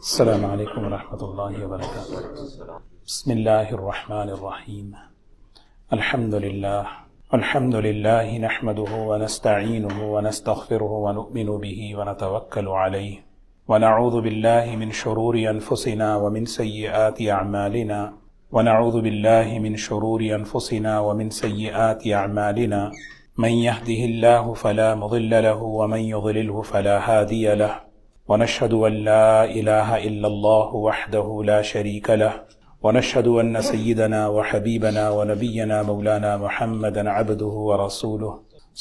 السلام علیکم ورحمۃ اللہ وبرکاتہ۔ بسم اللہ الرحمن الرحیم۔ الحمد للہ نحمده ونستعینه ونستغفره ونؤمن به ونتوکل علیہ ونعوذ باللہ من شرور انفسنا ومن سیئات اعمالنا من يهده الله فلا مضل له ومن يضلله فلا هادي له ونشهد أن لا إله إلا الله وحده لا شريك له ونشهد أن سيدنا وحبيبنا ونبينا مولانا محمدا عبده ورسوله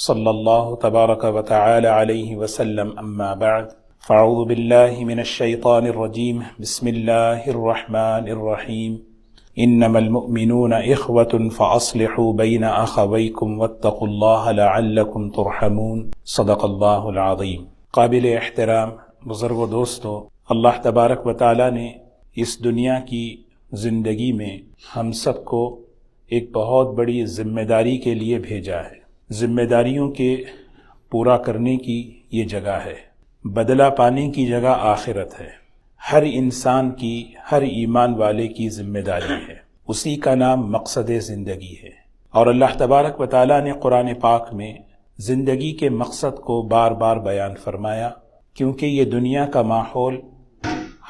صلى الله تبارك وتعالى عليه وسلم أما بعد فأعوذ بالله من الشيطان الرجيم بسم الله الرحمن الرحيم إنما المؤمنون إخوة فأصلحوا بين أخويكم واتقوا الله لعلكم ترحمون صدق الله العظيم۔ قابل احترام بزرگ و دوستو، اللہ تبارک و تعالیٰ نے اس دنیا کی زندگی میں ہم سب کو ایک بہت بڑی ذمہ داری کے لیے بھیجا ہے۔ ذمہ داریوں کے پورا کرنے کی یہ جگہ ہے، بدلہ پانے کی جگہ آخرت ہے۔ ہر انسان کی، ہر ایمان والے کی ذمہ داری ہے، اسی کا نام مقصد زندگی ہے۔ اور اللہ تبارک و تعالیٰ نے قرآن پاک میں زندگی کے مقصد کو بار بار بیان فرمایا، کیونکہ یہ دنیا کا ماحول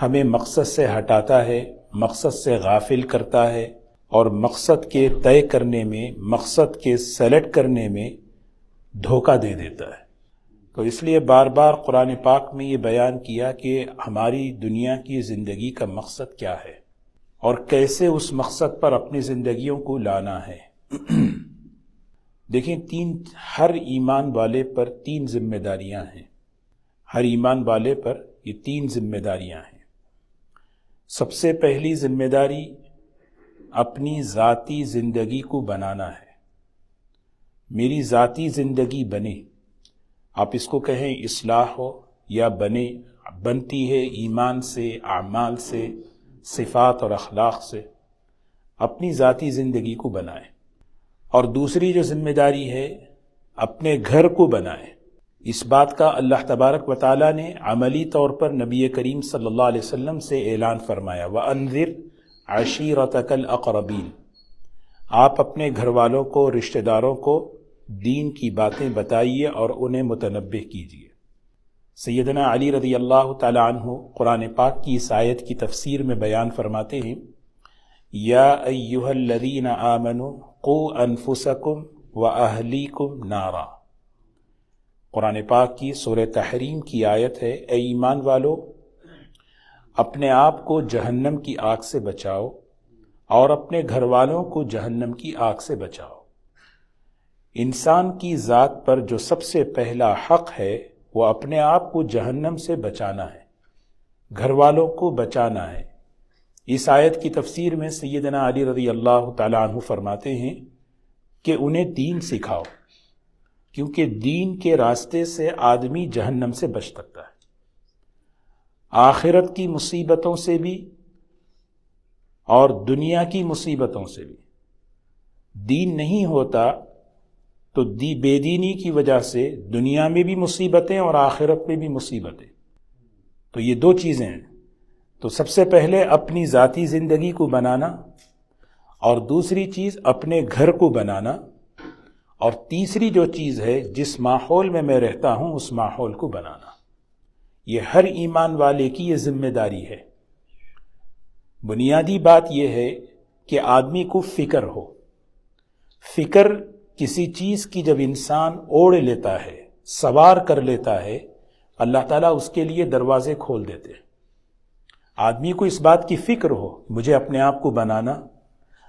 ہمیں مقصد سے ہٹاتا ہے، مقصد سے غافل کرتا ہے، اور مقصد کے طے کرنے میں، مقصد کے سلیکٹ کرنے میں دھوکہ دے دیتا ہے۔ تو اس لیے بار بار قرآن پاک میں یہ بیان کیا کہ ہماری دنیا کی زندگی کا مقصد کیا ہے اور کیسے اس مقصد پر اپنی زندگیوں کو لانا ہے۔ دیکھیں، ہر ایمان والے پر تین ذمہ داریاں ہیں۔ ہر ایمان والے پر یہ تین ذمہ داریاں ہیں۔ سب سے پہلی ذمہ داری اپنی ذاتی زندگی کو بنانا ہے۔ میری ذاتی زندگی بنے، آپ اس کو کہیں اصلاح ہو یا بنتی ہے ایمان سے، اعمال سے، صفات اور اخلاق سے۔ اپنی ذاتی زندگی کو بنائیں۔ اور دوسری جو ذمہ داری ہے، اپنے گھر کو بنائیں۔ اس بات کا اللہ تبارک و تعالیٰ نے عملی طور پر نبی کریم صلی اللہ علیہ وسلم سے اعلان فرمایا، وَأَنذِرْ عَشِيرَتَكَ الْأَقْرَبِينَ۔ آپ اپنے گھر والوں کو، رشتہ داروں کو دین کی باتیں بتائیے اور انہیں متنبہ کیجیے۔ سیدنا علی رضی اللہ تعالی عنہ قرآن پاک کی اس آیت کی تفسیر میں بیان فرماتے ہیں، یا ایھا الذین آمنوا قوا انفسکم واہلیکم نارا۔ قرآن پاک کی سورہ تحریم کی آیت ہے، اے ایمان والو، اپنے آپ کو جہنم کی آگ سے بچاؤ اور اپنے گھر والوں کو جہنم کی آگ سے بچاؤ۔ انسان کی ذات پر جو سب سے پہلا حق ہے وہ اپنے آپ کو جہنم سے بچانا ہے، گھر والوں کو بچانا ہے۔ اس آیت کی تفسیر میں سیدنا علی رضی اللہ تعالی عنہ فرماتے ہیں کہ انہیں دین سکھاؤ، کیونکہ دین کے راستے سے آدمی جہنم سے بچ سکتا ہے، آخرت کی مصیبتوں سے بھی اور دنیا کی مصیبتوں سے بھی۔ دین نہیں ہوتا تو بے دینی کی وجہ سے دنیا میں بھی مصیبتیں اور آخرت میں بھی مصیبتیں۔ تو یہ دو چیزیں ہیں۔ تو سب سے پہلے اپنی ذاتی زندگی کو بنانا، اور دوسری چیز اپنے گھر کو بنانا، اور تیسری جو چیز ہے، جس ماحول میں میں رہتا ہوں اس ماحول کو بنانا۔ یہ ہر ایمان والے کی یہ ذمہ داری ہے۔ بنیادی بات یہ ہے کہ آدمی کو فکر ہو۔ فکر کسی چیز کی جب انسان اوڑھ لیتا ہے، سوار کر لیتا ہے، اللہ تعالیٰ اس کے لیے دروازے کھول دیتے ہیں۔ آدمی کو اس بات کی فکر ہو، مجھے اپنے آپ کو بنانا،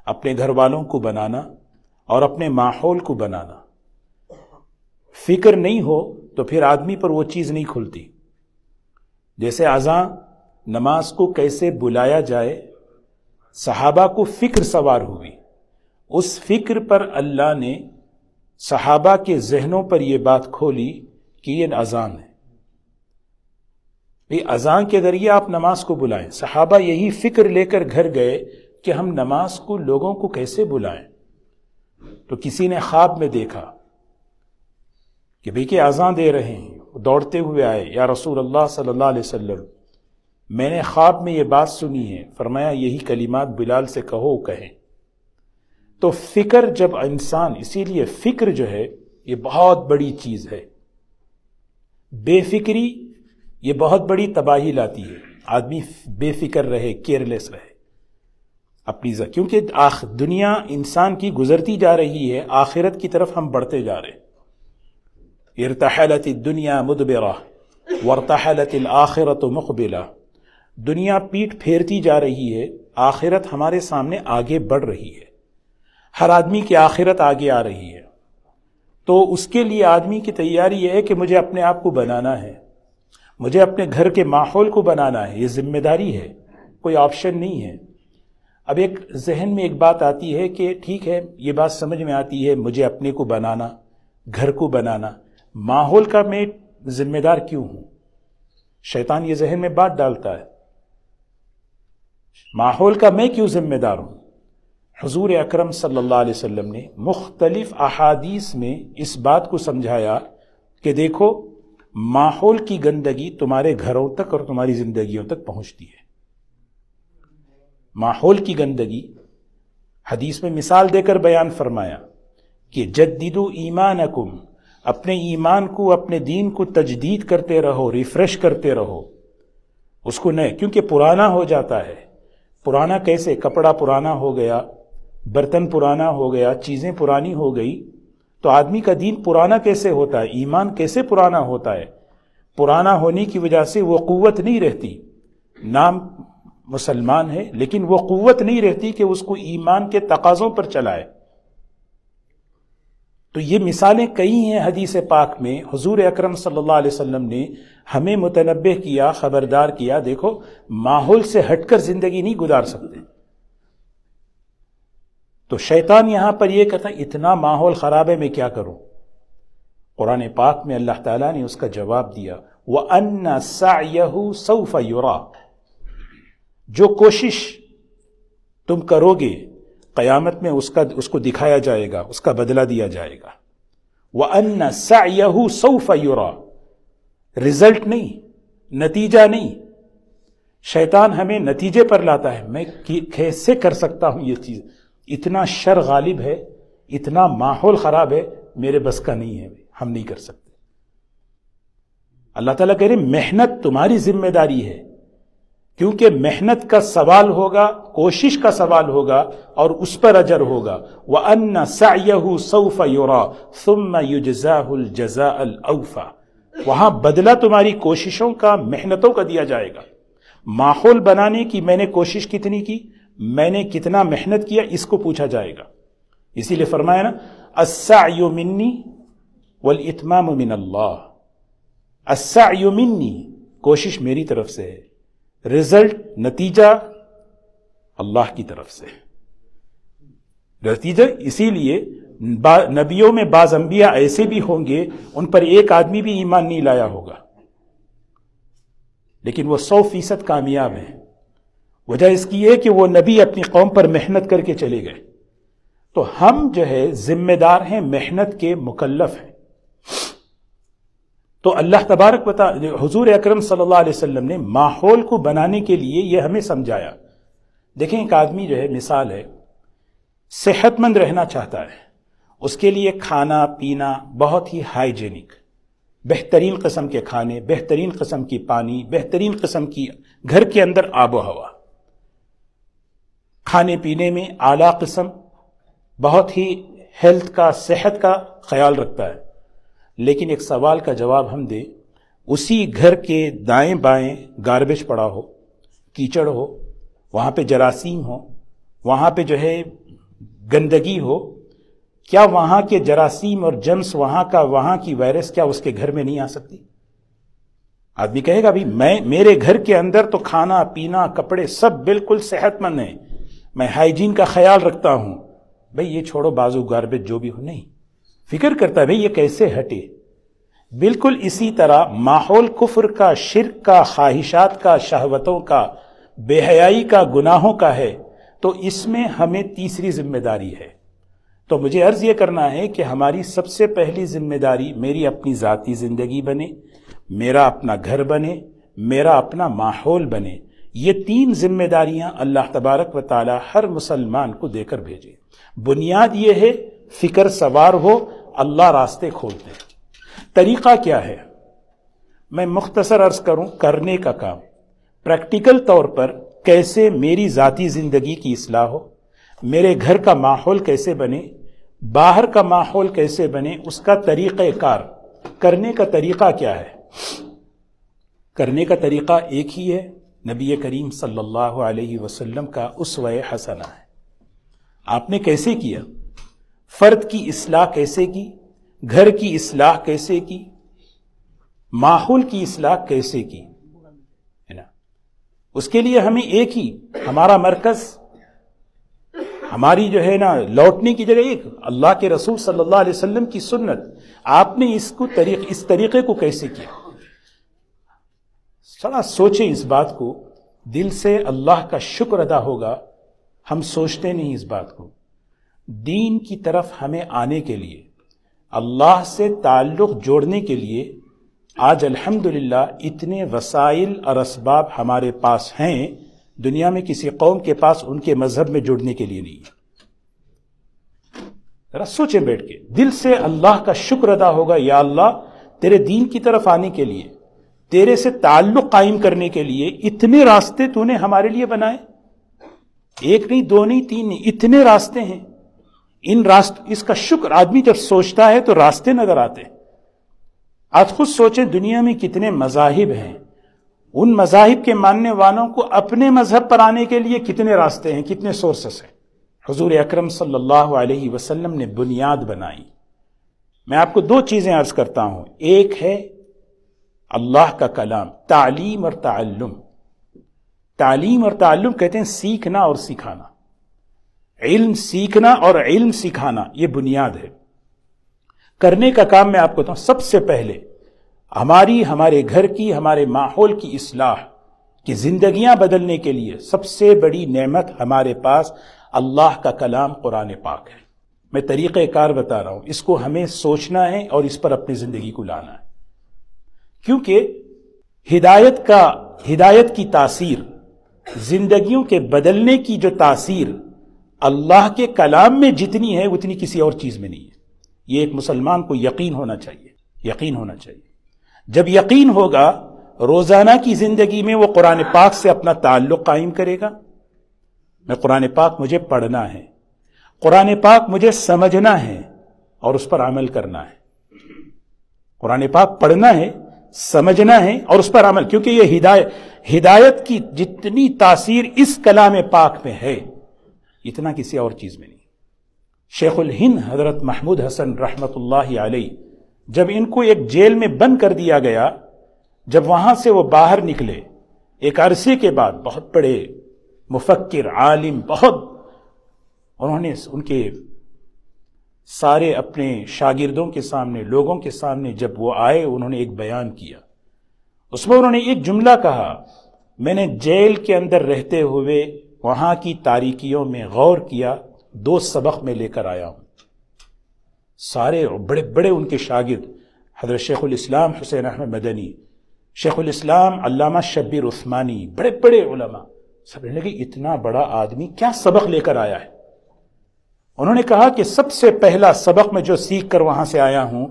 اپنے گھر والوں کو بنانا اور اپنے ماحول کو بنانا۔ فکر نہیں ہو تو پھر آدمی پر وہ چیز نہیں کھلتی۔ جیسے اذان، نماز کو کیسے بلایا جائے، صحابہ کو فکر سوار ہوئی، اس فکر پر اللہ نے صحابہ کے ذہنوں پر یہ بات کھولی کہ یہ اذان ہے۔ اذان کے ذریعے آپ نماز کو بلائیں۔ صحابہ یہی فکر لے کر گھر گئے کہ ہم نماز کو، لوگوں کو کیسے بلائیں۔ تو کسی نے خواب میں دیکھا کہ بھئی کہ اذان دے رہے ہیں، دوڑتے ہوئے آئے، یا رسول اللہ صلی اللہ علیہ وسلم میں نے خواب میں یہ بات سنی ہے، فرمایا یہی کلمات بلال سے کہو کہیں۔ تو فکر جب انسان، اسی لیے فکر جو ہے یہ بہت بڑی چیز ہے، بے فکری یہ بہت بڑی تباہی لاتی ہے۔ آدمی بے فکر رہے، کیئرلیس رہے اپنی کیونکہ دنیا انسان کی گزرتی جا رہی ہے، آخرت کی طرف ہم بڑھتے جا رہے ہیں۔ ارتحلت الدنیا مدبرہ وارتحلت الآخرۃ مقبلہ، دنیا پیٹ پھیرتی جا رہی ہے، آخرت ہمارے سامنے آگے بڑھ رہی ہے، ہر آدمی کی آخرت آگے آ رہی ہے۔ تو اس کے لیے آدمی کی تیاری یہ ہے کہ مجھے اپنے آپ کو بنانا ہے، مجھے اپنے گھر کے ماحول کو بنانا ہے، یہ ذمہ داری ہے، کوئی آپشن نہیں ہے۔ اب ایک ذہن میں ایک بات آتی ہے کہ ٹھیک ہے، یہ بات سمجھ میں آتی ہے، مجھے اپنے کو بنانا، گھر کو بنانا، ماحول کا میں ذمہ دار کیوں ہوں؟ شیطان یہ ذہن میں بات ڈالتا ہے، ماحول کا میں کیوں ذمہ دار ہوں؟ حضور اکرم صلی اللہ علیہ وسلم نے مختلف احادیث میں اس بات کو سمجھایا کہ دیکھو، ماحول کی گندگی تمہارے گھروں تک اور تمہاری زندگیوں تک پہنچتی ہے۔ ماحول کی گندگی حدیث میں مثال دے کر بیان فرمایا کہ جددو ایمانکم، اپنے ایمان کو، اپنے دین کو تجدید کرتے رہو، ریفریش کرتے رہو اس کو، نئے، کیونکہ پرانا ہو جاتا ہے۔ پرانا کیسے؟ کپڑا پرانا ہو گیا، برتن پرانا ہو گیا، چیزیں پرانی ہو گئی، تو آدمی کا دین پرانا کیسے ہوتا ہے؟ ایمان کیسے پرانا ہوتا ہے؟ پرانا ہونے کی وجہ سے وہ قوت نہیں رہتی، نام مسلمان ہے لیکن وہ قوت نہیں رہتی کہ اس کو ایمان کے تقاضوں پر چلائے۔ تو یہ مثالیں کئی ہیں حدیث پاک میں، حضور اکرم صلی اللہ علیہ وسلم نے ہمیں متنبہ کیا، خبردار کیا، دیکھو ماحول سے ہٹ کر زندگی نہیں گزار سکتے۔ تو شیطان یہاں پر یہ کہتا ہے اتنا ماحول خراب ہے، میں کیا کروں؟ قرآن پاک میں اللہ تعالیٰ نے اس کا جواب دیا، وَأَنَّ سَعْيَهُ سَوْفَ يُرَى، جو کوشش تم کرو گے قیامت میں اس کو دکھایا جائے گا، اس کا بدلہ دیا جائے گا۔ وَأَنَّ سَعْيَهُ سَوْفَ يُرَى، رزلٹ نہیں، نتیجہ نہیں۔ شیطان ہمیں نتیجے پر لاتا ہے، میں کیسے کر سکتا ہوں یہ چیز، اتنا شر غالب ہے، اتنا ماحول خراب ہے، میرے بس کا نہیں ہے، ہم نہیں کر سکتے۔ اللہ تعالیٰ کہہ رہے محنت تمہاری ذمہ داری ہے، کیونکہ محنت کا سوال ہوگا، کوشش کا سوال ہوگا اور اس پر اجر ہوگا۔ وَأَنَّ سَعْيَهُ سَوْفَ يُرَى ثُمَّ يُجْزَاهُ الْجَزَاءَ الْأَوْفَى، وہاں بدلہ تمہاری کوششوں کا، محنتوں کا دیا جائے گا۔ ماحول بنانے کی میں نے کوشش کتنی کی، میں نے کتنا محنت کیا، اس کو پوچھا جائے گا۔ اسی لیے فرمایا نا، السعی منی والاتمام من اللہ، السعی منی، کوشش میری طرف سے ہے، رزلٹ، نتیجہ اللہ کی طرف سے نتیجہ۔ اسی لیے نبیوں میں بعض انبیاء ایسے بھی ہوں گے ان پر ایک آدمی بھی ایمان نہیں لایا ہوگا، لیکن وہ 100% کامیاب ہیں۔ وجہ اس کی ہے کہ وہ نبی اپنی قوم پر محنت کر کے چلے گئے۔ تو ہم جو ہے ذمہ دار ہیں، محنت کے مکلف ہیں۔ تو اللہ تبارک و تعالی، حضور اکرم صلی اللہ علیہ وسلم نے ماحول کو بنانے کے لیے یہ ہمیں سمجھایا۔ دیکھیں ایک آدمی جو ہے، مثال ہے، صحت مند رہنا چاہتا ہے، اس کے لیے کھانا پینا بہت ہی ہائیجینک، بہترین قسم کے کھانے، بہترین قسم کی پانی، بہترین قسم کی گھر کے اندر آب و ہوا، کھانے پینے میں اعلیٰ قسم، بہت ہی ہیلتھ کا، صحت کا خیال رکھتا ہے۔ لیکن ایک سوال کا جواب ہم دیں، اسی گھر کے دائیں بائیں گاربیج پڑا ہو، کیچڑ ہو، وہاں پہ جراثیم ہو، وہاں پہ جو ہے گندگی ہو، کیا وہاں کے جراثیم اور جرمز، وہاں کی وائرس کیا اس کے گھر میں نہیں آ سکتی؟ آدمی کہے گا بھی میرے گھر کے اندر تو کھانا پینا کپڑے سب بالکل صحت مند ہیں، میں ہائیجین کا خیال رکھتا ہوں۔ بھئی یہ چھوڑو، بازو گاربیج جو بھی ہو، نہیں فکر کرتا ہے بھئی یہ کیسے ہٹے۔ بالکل اسی طرح ماحول کفر کا، شرک کا، خواہشات کا، شہوتوں کا، بے حیائی کا، گناہوں کا ہے، تو اس میں ہمیں تیسری ذمہ داری ہے۔ تو مجھے عرض یہ کرنا ہے کہ ہماری سب سے پہلی ذمہ داری میری اپنی ذاتی زندگی بنے، میرا اپنا گھر بنے، میرا اپنا ماحول بنے. یہ 3 ذمہ داریاں اللہ تبارک و تعالی ہر مسلمان کو دے کر بھیجے. بنیاد یہ ہے فکر سوار ہو، اللہ راستے کھولتے. طریقہ کیا ہے؟ میں مختصر عرض کروں. کرنے کا کام پریکٹیکل طور پر کیسے میری ذاتی زندگی کی اصلاح ہو، میرے گھر کا ماحول کیسے بنے، باہر کا ماحول کیسے بنے، اس کا طریقہ کار. کرنے کا طریقہ کیا ہے؟ کرنے کا طریقہ ایک ہی ہے، نبی کریم صلی اللہ علیہ وسلم کا اسوہ حسنہ ہے. آپ نے کیسے کیا؟ فرد کی اصلاح کیسے کی، گھر کی اصلاح کیسے کی، ماحول کی اصلاح کیسے کی ہے نا. اس کے لیے ہمیں ایک ہی ہمارا مرکز، ہماری جو ہے نا لوٹنے کی جگہ ایک اللہ کے رسول صلی اللہ علیہ وسلم کی سنت. آپ نے اس طریقے کو کیسے کیا؟ ذرا سوچیں اس بات کو. دل سے اللہ کا شکر ادا ہوگا. ہم سوچتے نہیں اس بات کو. دین کی طرف ہمیں آنے کے لیے، اللہ سے تعلق جوڑنے کے لیے آج الحمدللہ اتنے وسائل اور اسباب ہمارے پاس ہیں. دنیا میں کسی قوم کے پاس ان کے مذہب میں جڑنے کے لیے نہیں ہے. ذرا سوچیں بیٹھ کے. دل سے اللہ کا شکر ادا ہوگا، یا اللہ تیرے دین کی طرف آنے کے لیے، تیرے سے تعلق قائم کرنے کے لیے اتنے راستے تو نے ہمارے لیے بنائے. ایک نہیں، 2 نہیں، 3 نہیں، اتنے راستے ہیں. اس کا شکر آدمی جب سوچتا ہے تو راستے نظر آتے ہیں. آج خود سوچیں دنیا میں کتنے مذاہب ہیں، ان مذاہب کے ماننے والوں کو اپنے مذہب پر آنے کے لیے کتنے راستے ہیں، کتنے سورسز ہیں. حضور اکرم صلی اللہ علیہ وسلم نے بنیاد بنائی. میں آپ کو 2 چیزیں عرض کرتا ہوں. ایک ہے اللہ کا کلام، تعلیم اور تعلم. تعلیم اور تعلم کہتے ہیں سیکھنا اور سکھانا. علم سیکھنا اور علم سکھانا، یہ بنیاد ہے. کرنے کا کام میں آپ کو بتاؤں، سب سے پہلے ہمارے گھر کی، ہمارے ماحول کی اصلاح کی زندگیاں بدلنے کے لیے سب سے بڑی نعمت ہمارے پاس اللہ کا کلام قرآن پاک ہے. میں طریقہ کار بتا رہا ہوں، اس کو ہمیں سوچنا ہے اور اس پر اپنی زندگی کو لانا ہے. کیونکہ ہدایت کی تاثیر، زندگیوں کے بدلنے کی جو تاثیر اللہ کے کلام میں جتنی ہے اتنی کسی اور چیز میں نہیں ہے. یہ ایک مسلمان کو یقین ہونا چاہیے. جب یقین ہوگا، روزانہ کی زندگی میں وہ قرآن پاک سے اپنا تعلق قائم کرے گا. میں قرآن پاک مجھے پڑھنا ہے، قرآن پاک مجھے سمجھنا ہے اور اس پر عمل کرنا ہے. قرآن پاک پڑھنا ہے، سمجھنا ہے اور اس پر عمل، کیونکہ یہ ہدایت کی جتنی تاثیر اس کلام پاک میں ہے اتنا کسی اور چیز میں نہیں. شیخ الہند حضرت محمود حسن رحمت اللہ علیہ، جب ان کو ایک جیل میں بند کر دیا گیا، جب وہاں سے وہ باہر نکلے ایک عرصے کے بعد، بہت بڑے مفکر، عالم، انہوں نے ان کے سارے اپنے شاگردوں کے سامنے، لوگوں کے سامنے جب وہ آئے، انہوں نے ایک بیان کیا. اس میں انہوں نے ایک جملہ کہا، میں نے جیل کے اندر رہتے ہوئے وہاں کی تاریکیوں میں غور کیا، 2 سبق میں لے کر آیا ہوں. سارے بڑے بڑے ان کے شاگرد، حضرت شیخ الاسلام حسین احمد مدنی، شیخ الاسلام علامہ شبیر عثمانی، بڑے بڑے علماء، سب نے لگے اتنا بڑا آدمی کیا سبق لے کر آیا ہے. انہوں نے کہا کہ سب سے پہلا سبق میں جو سیکھ کر وہاں سے آیا ہوں،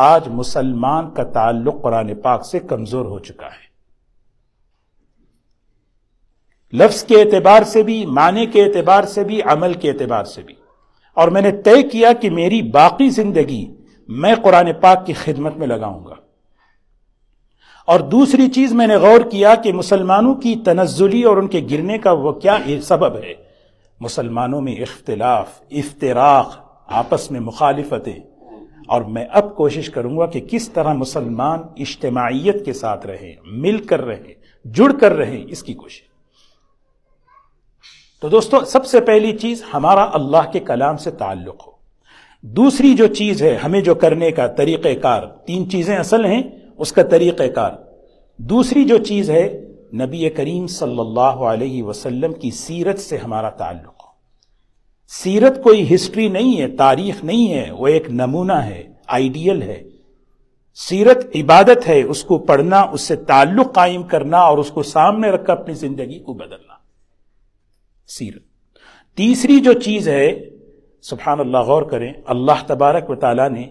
آج مسلمان کا تعلق قرآن پاک سے کمزور ہو چکا ہے. لفظ کے اعتبار سے بھی، معنی کے اعتبار سے بھی، عمل کے اعتبار سے بھی. اور میں نے طے کیا کہ میری باقی زندگی میں قرآن پاک کی خدمت میں لگاؤں گا. اور دوسری چیز میں نے غور کیا کہ مسلمانوں کی تنزلی اور ان کے گرنے کا وہ کیا سبب ہے. مسلمانوں میں اختلاف، افتراق، آپس میں مخالفتیں. اور میں اب کوشش کروں گا کہ کس طرح مسلمان اجتماعیت کے ساتھ رہیں، مل کر رہیں، جڑ کر رہیں، اس کی کوشش. تو دوستو، سب سے پہلی چیز ہمارا اللہ کے کلام سے تعلق ہو. دوسری جو چیز ہے ہمیں جو کرنے کا طریقہ کار، 3 چیزیں اصل ہیں اس کا طریقہ کار. دوسری جو چیز ہے نبی کریم صلی اللہ علیہ وسلم کی سیرت سے ہمارا تعلق ہو. سیرت کوئی ہسٹری نہیں ہے، تاریخ نہیں ہے، وہ ایک نمونہ ہے، آئیڈیل ہے. سیرت عبادت ہے، اس کو پڑھنا، اس سے تعلق قائم کرنا اور اس کو سامنے رکھ کر اپنی زندگی کو بدلنا، سیرت۔ تیسری جو چیز ہے، سبحان اللہ، غور کریں، اللہ تبارک و تعالیٰ نے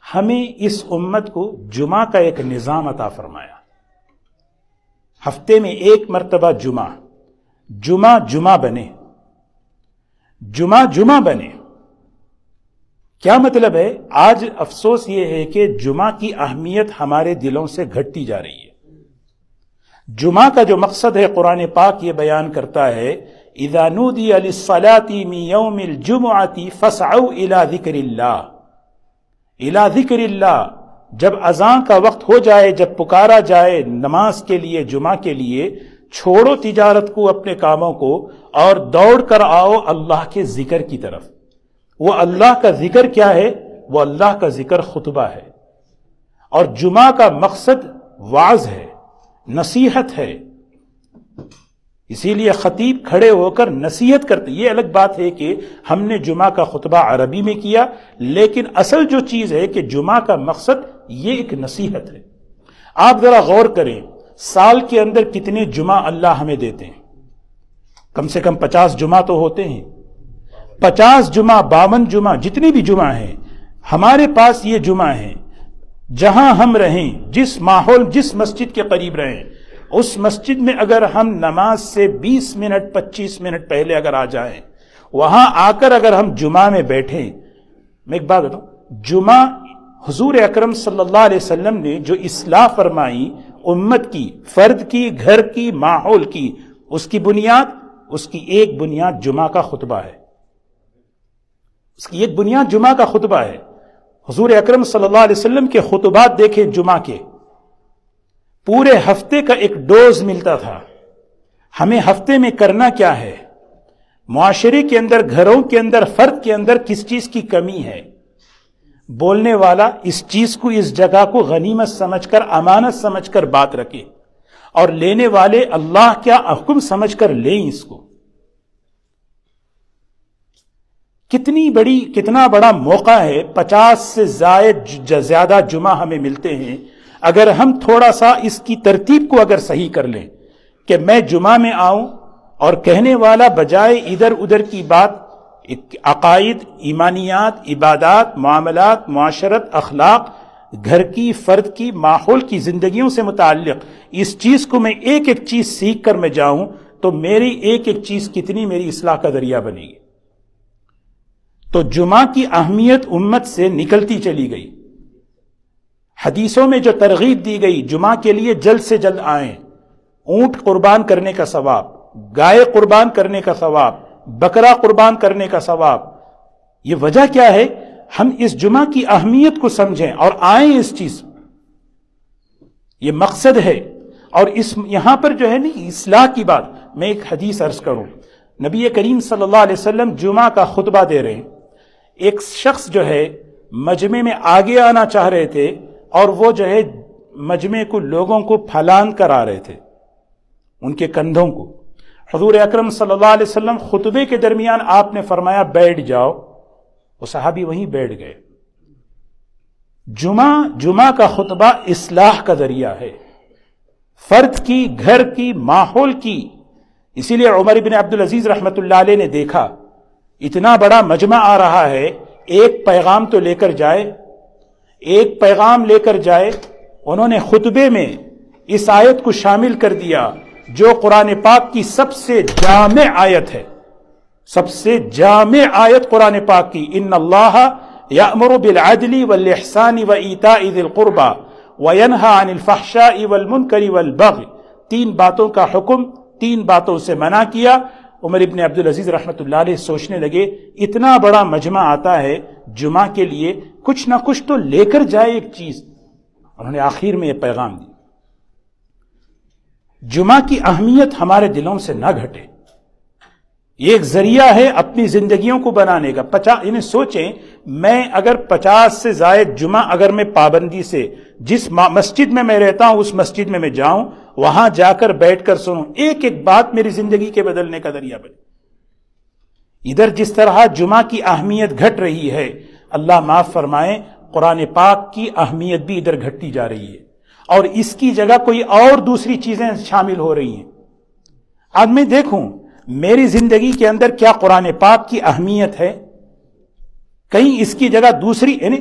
ہمیں اس امت کو جمعہ کا ایک نظام عطا فرمایا۔ ہفتے میں ایک مرتبہ جمعہ بنے، جمعہ بنے۔ کیا مطلب ہے؟ آج افسوس یہ ہے کہ جمعہ کی اہمیت ہمارے دلوں سے گھٹتی جا رہی ہے۔ جمعہ کا جو مقصد ہے قرآن پاک یہ بیان کرتا ہے، اذا نودی للصلاة من یوم الجمعة فاسعوا الى ذکر اللہ، الى ذکر اللہ، جب اذان کا وقت ہو جائے، جب پکارا جائے نماز کے لیے، جمعہ کے لیے، چھوڑو تجارت کو، اپنے کاموں کو، اور دوڑ کر آؤ اللہ کے ذکر کی طرف۔ وہ اللہ کا ذکر کیا ہے؟ وہ اللہ کا ذکر خطبہ ہے، اور جمعہ کا مقصد وعظ ہے، نصیحت ہے۔ اسی لیے خطیب کھڑے ہو کر نصیحت کرتے۔ یہ الگ بات ہے کہ ہم نے جمعہ کا خطبہ عربی میں کیا، لیکن اصل جو چیز ہے کہ جمعہ کا مقصد یہ ایک نصیحت ہے۔ آپ ذرا غور کریں، سال کے اندر کتنے جمعہ اللہ ہمیں دیتے ہیں؟ کم سے کم 50 جمعہ تو ہوتے ہیں، 50 جمعہ، 52 جمعہ، جتنے بھی جمعہ ہیں ہمارے پاس، یہ جمعہ ہیں۔ جہاں ہم رہیں، جس ماحول، جس مسجد کے قریب رہیں، اس مسجد میں اگر ہم نماز سے 20 منٹ 25 منٹ پہلے اگر آ جائیں، وہاں آ کر اگر ہم جمعہ میں بیٹھیں، میں ایک بات بتاؤں، جمعہ حضور اکرم صلی اللہ علیہ وسلم نے جو اصلاح فرمائی امت کی، فرد کی، گھر کی، ماحول کی، اس کی بنیاد، اس کی ایک بنیاد جمعہ کا خطبہ ہے۔ اس کی ایک بنیاد جمعہ کا خطبہ ہے۔ حضور اکرم صلی اللہ علیہ وسلم کے خطبات دیکھیں جمعہ کے، پورے ہفتے کا ایک ڈوز ملتا تھا۔ ہمیں ہفتے میں کرنا کیا ہے؟ معاشرے کے اندر، گھروں کے اندر، فرد کے اندر کس چیز کی کمی ہے؟ بولنے والا اس چیز کو، اس جگہ کو غنیمت سمجھ کر، امانت سمجھ کر بات رکھے، اور لینے والے اللہ کیا حکم سمجھ کر لیں اس کو۔ کتنا بڑا موقع ہے، 50 سے زیادہ جمعہ ہمیں ملتے ہیں۔ اگر ہم تھوڑا سا اس کی ترتیب کو اگر صحیح کر لیں کہ میں جمعہ میں آؤں، اور کہنے والا بجائے ادھر ادھر کی بات، عقائد، ایمانیات، عبادات، معاملات، معاشرت، اخلاق، گھر کی، فرد کی، ماحول کی، زندگیوں سے متعلق اس چیز کو میں ایک ایک چیز سیکھ کر میں جاؤں، تو میری ایک ایک چیز کتنی میری اصلاح کا ذریعہ بنے گی۔ تو جمعہ کی اہمیت امت سے نکلتی چلی گئی۔ حدیثوں میں جو ترغیب دی گئی، جمعہ کے لیے جلد سے جلد آئیں، اونٹ قربان کرنے کا ثواب، گائے قربان کرنے کا ثواب، بکرا قربان کرنے کا ثواب۔ یہ وجہ کیا ہے؟ ہم اس جمعہ کی اہمیت کو سمجھیں اور آئیں اس چیز، یہ مقصد ہے۔ اور یہاں پر جو ہے نا اصلاح کی بات، میں ایک حدیث عرض کروں، نبی کریم صلی اللہ علیہ وسلم جمعہ کا خطبہ دے رہے ہیں، ایک شخص جو ہے مجمع میں آگے آنا چاہ رہے تھے، اور وہ جو ہے مجمع کو، لوگوں کو پھلان کر آ رہے تھے، ان کے کندھوں کو۔ حضور اکرم صلی اللہ علیہ وسلم خطبے کے درمیان آپ نے فرمایا بیٹھ جاؤ، وہ صحابی وہیں بیٹھ گئے۔ جمعہ کا خطبہ اصلاح کا ذریعہ ہے، فرد کی، گھر کی، ماحول کی۔ اسی لیے عمر بن عبدالعزیز رحمت اللہ علیہ نے دیکھا اتنا بڑا مجمع آ رہا ہے، ایک پیغام تو لے کر جائے، ایک پیغام لے کر جائے۔ انہوں نے خطبے میں اس آیت کو شامل کر دیا جو قرآن پاک کی سب سے جامع آیت ہے، سب سے جامع آیت قرآن پاک کی، ان اللہ یأمر بالعدل والاحسان وایتاء ذی القربى وینہی عن الفحشاء والمنکر والبغی۔ 3 باتوں کا حکم، 3 باتوں سے منع کیا۔ عمر ابن عبدالعزیز رحمت اللہ علیہ سوچنے لگے، اتنا بڑا مجمع آتا ہے جمعہ کے لیے، کچھ نہ کچھ تو لے کر جائے ایک چیز۔ انہوں نے آخر میں یہ پیغام دی۔ جمعہ کی اہمیت ہمارے دلوں سے نہ گھٹے، یہ ایک ذریعہ ہے اپنی زندگیوں کو بنانے کا۔ انہیں سوچیں، میں اگر 50 سے زائد جمعہ اگر میں پابندی سے جس مسجد میں میں رہتا ہوں اس مسجد میں جاؤں، وہاں جا کر بیٹھ کر سنوں، ایک ایک بات میری زندگی کے بدلنے کا ذریعہ بنے۔ ادھر جس طرح جمعہ کی اہمیت گھٹ رہی ہے، اللہ معاف فرمائے، قرآن پاک کی اہمیت بھی ادھر گھٹتی جا رہی ہے اور اس کی جگہ کوئی اور دوسری چیزیں شامل ہو رہی ہیں. آج میں دیکھوں میری زندگی کے اندر کیا قرآن پاک کی اہمیت ہے، کہیں اس کی جگہ دوسری، یعنی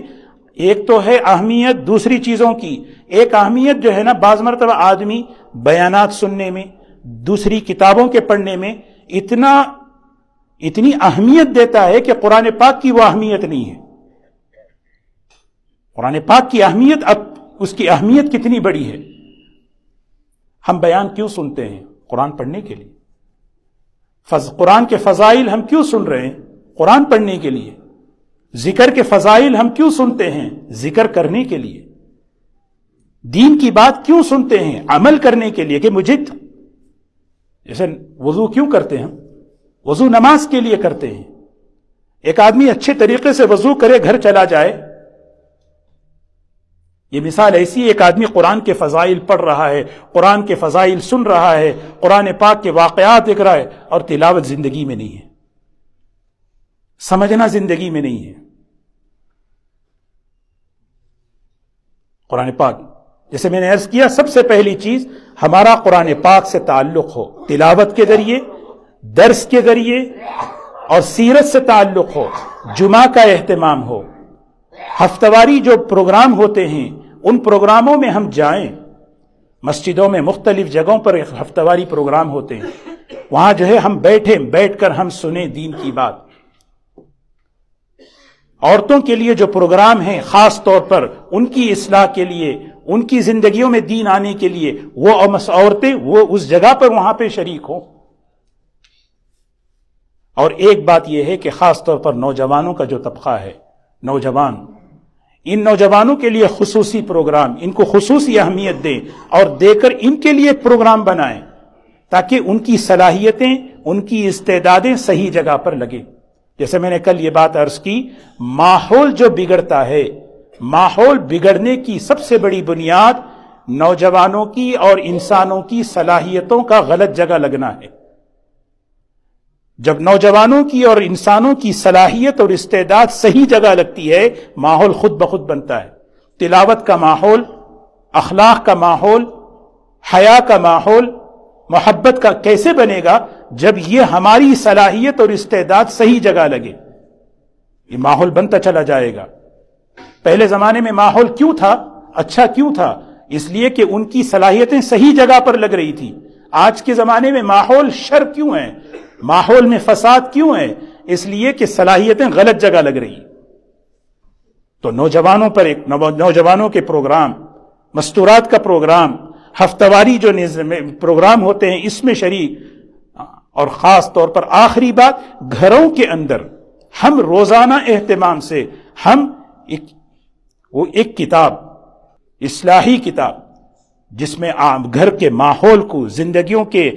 ایک تو ہے اہمیت دوسری چیزوں کی، ایک اہمیت جو ہے نا بعض مرتبہ آدمی بیانات سننے میں، دوسری کتابوں کے پڑھنے میں اتنی اہمیت دیتا ہے کہ قرآن پاک کی وہ اہمیت نہیں ہے. قرآن پاک کی اہمیت، اب اس کی اہمیت کتنی بڑی ہے. ہم بیان کیوں سنتے ہیں؟ قرآن پڑھنے کے لیے. قرآن کے فضائل ہم کیوں سن رہے ہیں؟ قرآن پڑھنے کے لیے. ذکر کے فضائل ہم کیوں سنتے ہیں؟ ذکر کرنے کے لیے. دین کی بات کیوں سنتے ہیں؟ عمل کرنے کے لیے. کہ مجھے جیسے وضو کیوں کرتے ہیں؟ وضو نماز کے لیے کرتے ہیں. ایک آدمی اچھے طریقے سے وضو کرے گھر چلا جائے، یہ مثال ایسی ہے، ایک آدمی قرآن کے فضائل پڑھ رہا ہے، قرآن کے فضائل سن رہا ہے، قرآن پاک کے واقعات دیکھ رہا ہے، اور تلاوت زندگی میں نہیں ہے، سمجھنا زندگی میں نہیں ہے. قرآن پاک، جیسے میں نے عرض کیا، سب سے پہلی چیز ہمارا قرآن پاک سے تعلق ہو، تلاوت کے ذریعے، درس کے ذریعے اور سیرت سے تعلق ہو، جمعہ کا اہتمام ہو، ہفتواری جو پروگرام ہوتے ہیں ان پروگراموں میں ہم جائیں. مسجدوں میں مختلف جگہوں پر ہفتواری پروگرام ہوتے ہیں، وہاں جو ہے ہم بیٹھ کر ہم سنیں دین کی بات. عورتوں کے لیے جو پروگرام ہیں خاص طور پر ان کی اصلاح کے لیے، ان کی زندگیوں میں دین آنے کے لیے، وہ عورتیں وہ اس جگہ پر وہاں پہ شریک ہوں. اور ایک بات یہ ہے کہ خاص طور پر نوجوانوں کا جو طبقہ ہے، نوجوان، ان نوجوانوں کے لیے خصوصی پروگرام، ان کو خصوصی اہمیت دیں اور دے کر ان کے لیے پروگرام بنائیں تاکہ ان کی صلاحیتیں، ان کی استعدادیں صحیح جگہ پر لگیں. جیسے میں نے کل یہ بات عرض کی، ماحول جو بگڑتا ہے، ماحول بگڑنے کی سب سے بڑی بنیاد نوجوانوں کی اور انسانوں کی صلاحیتوں کا غلط جگہ لگنا ہے. جب نوجوانوں کی اور انسانوں کی صلاحیت اور استعداد صحیح جگہ لگتی ہے، ماحول خود بخود بنتا ہے. تلاوت کا ماحول، اخلاق کا ماحول، حیا کا ماحول، محبت کا کیسے بنے گا؟ جب یہ ہماری صلاحیت اور استعداد صحیح جگہ لگے، یہ ماحول بنتا چلا جائے گا. پہلے زمانے میں ماحول کیوں تھا اچھا؟ کیوں تھا؟ اس لیے کہ ان کی صلاحیتیں صحیح جگہ پر لگ رہی تھی. آج کے زمانے میں ماحول شر کیوں ہے، ماحول میں فساد کیوں ہے؟ اس لیے کہ صلاحیتیں غلط جگہ لگ رہی. تو نوجوانوں پر ایک نوجوانوں کے پروگرام، مستورات کا پروگرام، ہفتواری جو پروگرام ہوتے ہیں اس میں شریک. اور خاص طور پر آخری بات، گھروں کے اندر ہم روزانہ اہتمام سے ہم ایک کتاب، اصلاحی کتاب، جس میں گھر کے ماحول کو، زندگیوں کے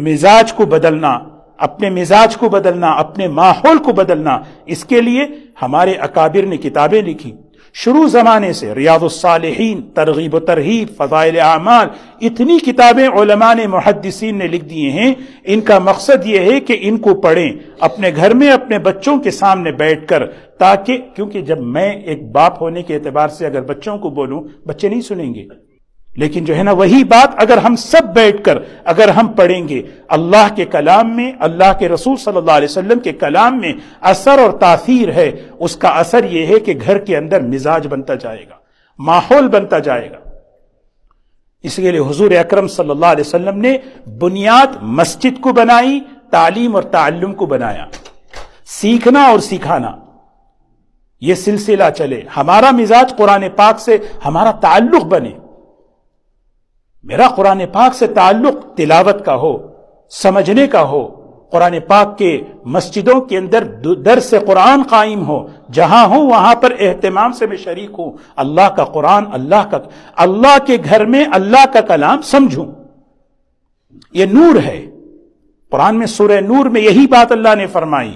مزاج کو بدلنا، اپنے مزاج کو بدلنا، اپنے ماحول کو بدلنا، اس کے لیے ہمارے اکابر نے کتابیں لکھی. شروع زمانے سے ریاض الصالحین، ترغیب و ترہیب، فضائل اعمال، اتنی کتابیں علماء نے، محدثین نے لکھ دیے ہیں. ان کا مقصد یہ ہے کہ ان کو پڑھیں اپنے گھر میں، اپنے بچوں کے سامنے بیٹھ کر، تاکہ، کیونکہ جب میں ایک باپ ہونے کے اعتبار سے اگر بچوں کو بولوں، بچے نہیں سنیں گے. لیکن جو ہے نا وہی بات اگر ہم سب بیٹھ کر اگر ہم پڑھیں گے، اللہ کے کلام میں، اللہ کے رسول صلی اللہ علیہ وسلم کے کلام میں اثر اور تاثیر ہے. اس کا اثر یہ ہے کہ گھر کے اندر مزاج بنتا جائے گا، ماحول بنتا جائے گا. اس کے لیے حضور اکرم صلی اللہ علیہ وسلم نے بنیاد مسجد کو بنائی، تعلیم اور تعلم کو بنایا. سیکھنا اور سکھانا، یہ سلسلہ چلے. ہمارا مزاج قرآن پاک سے ہمارا تعلق بنے. میرا قرآن پاک سے تعلق تلاوت کا ہو، سمجھنے کا ہو. قرآن پاک کے مسجدوں کے اندر درس قرآن قائم ہو، جہاں ہوں وہاں پر اہتمام سے میں شریک ہوں. اللہ کا قرآن، اللہ کے گھر میں اللہ کا کلام سمجھوں. یہ نور ہے. قرآن میں سورہ نور میں یہی بات اللہ نے فرمائی.